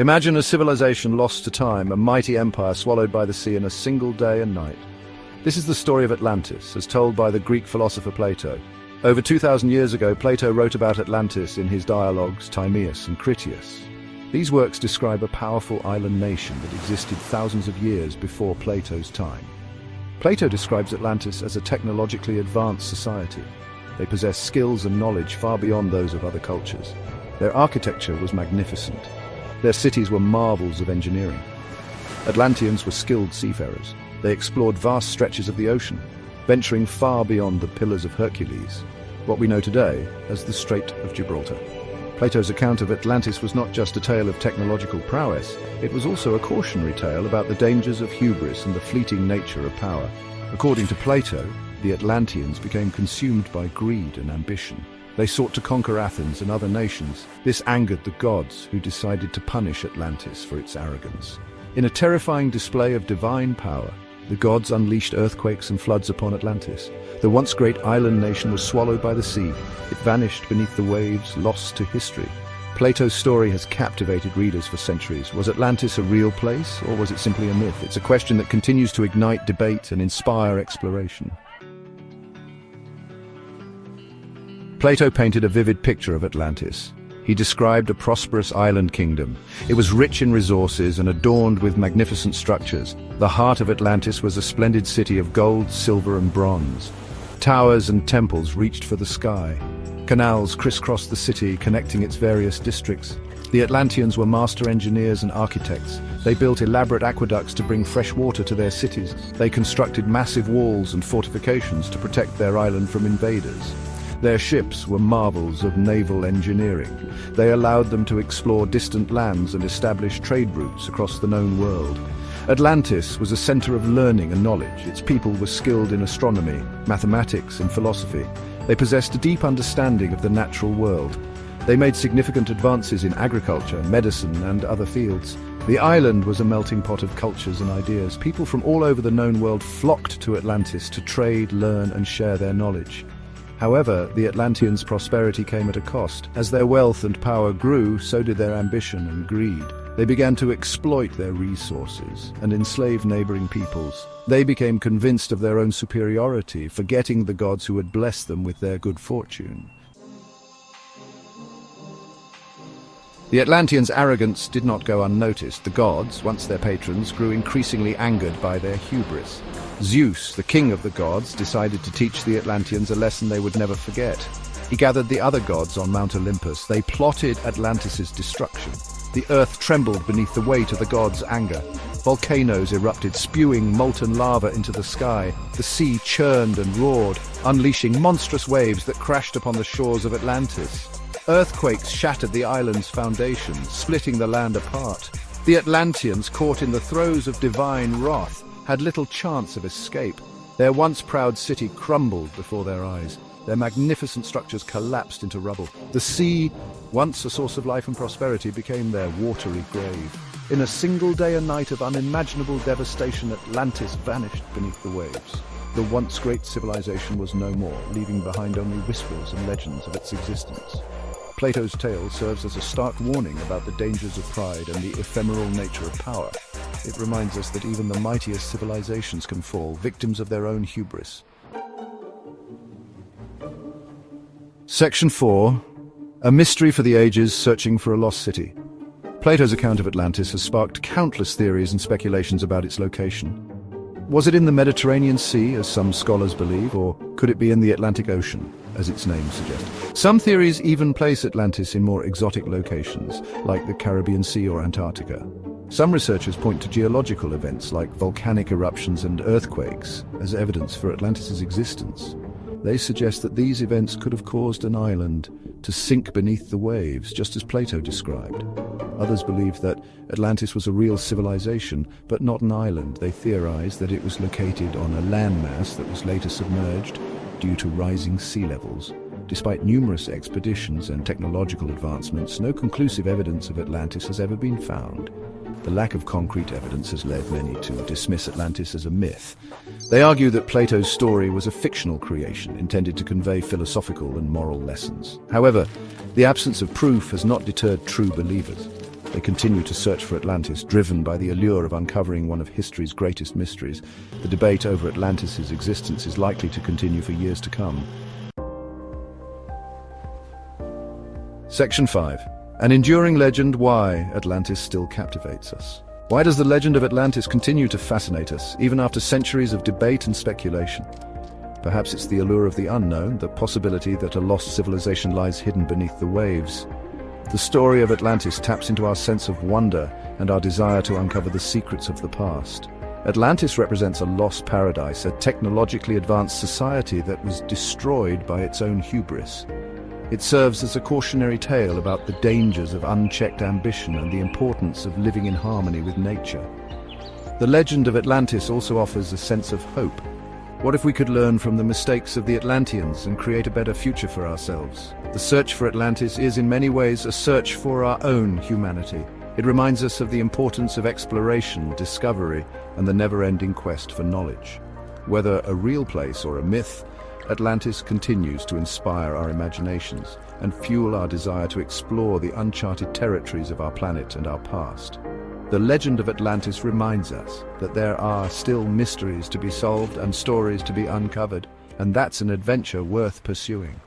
Imagine a civilization lost to time, a mighty empire swallowed by the sea in a single day and night. This is the story of Atlantis, as told by the Greek philosopher Plato. Over 2,000 years ago, Plato wrote about Atlantis in his dialogues Timaeus and Critias. These works describe a powerful island nation that existed thousands of years before Plato's time. Plato describes Atlantis as a technologically advanced society. They possess skills and knowledge far beyond those of other cultures. Their architecture was magnificent. Their cities were marvels of engineering. Atlanteans were skilled seafarers. They explored vast stretches of the ocean, venturing far beyond the Pillars of Hercules, what we know today as the Strait of Gibraltar. Plato's account of Atlantis was not just a tale of technological prowess, it was also a cautionary tale about the dangers of hubris and the fleeting nature of power. According to Plato, the Atlanteans became consumed by greed and ambition. They sought to conquer Athens and other nations. This angered the gods, who decided to punish Atlantis for its arrogance. In a terrifying display of divine power, the gods unleashed earthquakes and floods upon Atlantis. The once great island nation was swallowed by the sea. It vanished beneath the waves, lost to history. Plato's story has captivated readers for centuries. Was Atlantis a real place, or was it simply a myth? It's a question that continues to ignite debate and inspire exploration. Plato painted a vivid picture of Atlantis. He described a prosperous island kingdom. It was rich in resources and adorned with magnificent structures. The heart of Atlantis was a splendid city of gold, silver, and bronze. Towers and temples reached for the sky. Canals crisscrossed the city, connecting its various districts. The Atlanteans were master engineers and architects. They built elaborate aqueducts to bring fresh water to their cities. They constructed massive walls and fortifications to protect their island from invaders. Their ships were marvels of naval engineering. They allowed them to explore distant lands and establish trade routes across the known world. Atlantis was a center of learning and knowledge. Its people were skilled in astronomy, mathematics, and philosophy. They possessed a deep understanding of the natural world. They made significant advances in agriculture, medicine, and other fields. The island was a melting pot of cultures and ideas. People from all over the known world flocked to Atlantis to trade, learn, and share their knowledge. However, the Atlanteans' prosperity came at a cost. As their wealth and power grew, so did their ambition and greed. They began to exploit their resources and enslave neighboring peoples. They became convinced of their own superiority, forgetting the gods who had blessed them with their good fortune. The Atlanteans' arrogance did not go unnoticed. The gods, once their patrons, grew increasingly angered by their hubris. Zeus, the king of the gods, decided to teach the Atlanteans a lesson they would never forget. He gathered the other gods on Mount Olympus. They plotted Atlantis' destruction. The earth trembled beneath the weight of the gods' anger. Volcanoes erupted, spewing molten lava into the sky. The sea churned and roared, unleashing monstrous waves that crashed upon the shores of Atlantis. Earthquakes shattered the island's foundations, splitting the land apart. The Atlanteans, caught in the throes of divine wrath, had little chance of escape. Their once proud city crumbled before their eyes. Their magnificent structures collapsed into rubble. The sea, once a source of life and prosperity, became their watery grave. In a single day and night of unimaginable devastation, Atlantis vanished beneath the waves. The once great civilization was no more, leaving behind only whispers and legends of its existence. Plato's tale serves as a stark warning about the dangers of pride and the ephemeral nature of power. It reminds us that even the mightiest civilizations can fall, victims of their own hubris. Section 4. A mystery for the ages searching for a lost city. Plato's account of Atlantis has sparked countless theories and speculations about its location. Was it in the Mediterranean Sea, as some scholars believe, or could it be in the Atlantic Ocean, as its name suggests? Some theories even place Atlantis in more exotic locations, like the Caribbean Sea or Antarctica. Some researchers point to geological events like volcanic eruptions and earthquakes as evidence for Atlantis' existence. They suggest that these events could have caused an island to sink beneath the waves, just as Plato described. Others believe that Atlantis was a real civilization, but not an island. They theorize that it was located on a landmass that was later submerged due to rising sea levels. Despite numerous expeditions and technological advancements, no conclusive evidence of Atlantis has ever been found. The lack of concrete evidence has led many to dismiss Atlantis as a myth. They argue that Plato's story was a fictional creation intended to convey philosophical and moral lessons. However, the absence of proof has not deterred true believers. They continue to search for Atlantis, driven by the allure of uncovering one of history's greatest mysteries. The debate over Atlantis' existence is likely to continue for years to come. Section 5. An enduring legend why Atlantis still captivates us. Why does the legend of Atlantis continue to fascinate us, even after centuries of debate and speculation? Perhaps it's the allure of the unknown, the possibility that a lost civilization lies hidden beneath the waves. The story of Atlantis taps into our sense of wonder and our desire to uncover the secrets of the past. Atlantis represents a lost paradise, a technologically advanced society that was destroyed by its own hubris. It serves as a cautionary tale about the dangers of unchecked ambition and the importance of living in harmony with nature. The legend of Atlantis also offers a sense of hope. What if we could learn from the mistakes of the Atlanteans and create a better future for ourselves? The search for Atlantis is in many ways a search for our own humanity. It reminds us of the importance of exploration, discovery, and the never-ending quest for knowledge. Whether a real place or a myth, Atlantis continues to inspire our imaginations and fuel our desire to explore the uncharted territories of our planet and our past. The legend of Atlantis reminds us that there are still mysteries to be solved and stories to be uncovered, and that's an adventure worth pursuing.